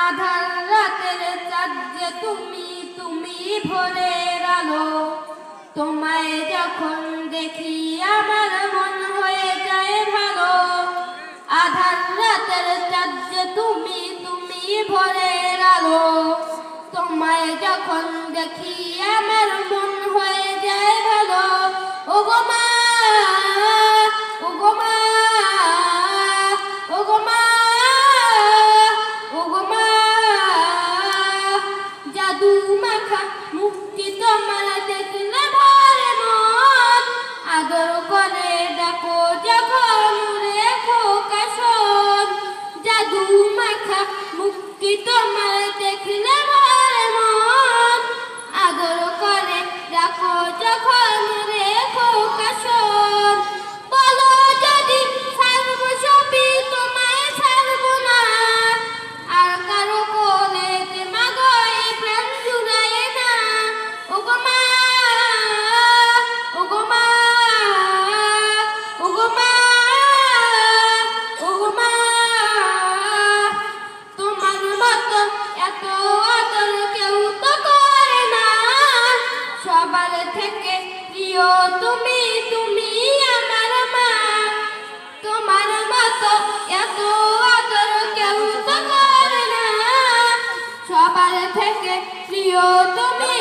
আধার রাতের চাঁদ যে তুমি, তুমি ভোরের আলো। তোমায় যখন দেখি আমার মন হয়ে যায় ভালো। আধার রাতের চাঁদ যে তুমি, তুমি ভোরের আলো। তোমায় যখন দেখি আমার মন হয়ে যায় ভালো। ওগো মা, ওগো মা, ওগো মা, ওগো মা, জাদু মাখা মুক্তি তোমার দেখলে ভরে মন। আদর করে ডাকো যখন রেখো কাশন। জাদু মাখা মুক্তি তোমার দেখলে ভরে মন। আদর করে ডাকো যখন রেখো কাশন। বলো যদি ছাড়ব সবই তোমায় ছাড়ব না। আর কারো কোলেতে মাগো এই প্রাণ জুড়ায় না। ওগো মা, ওগো মা, ওগো মা, ওগো মা, তোমার মতো এত আদর কেউ তো করে না। সবার থেকে প্রিয় তুমি, তুমি আমার মা। তোমার মতো এত আদর কেউ তো করে না। সবার থেকে প্রিয় তুমি,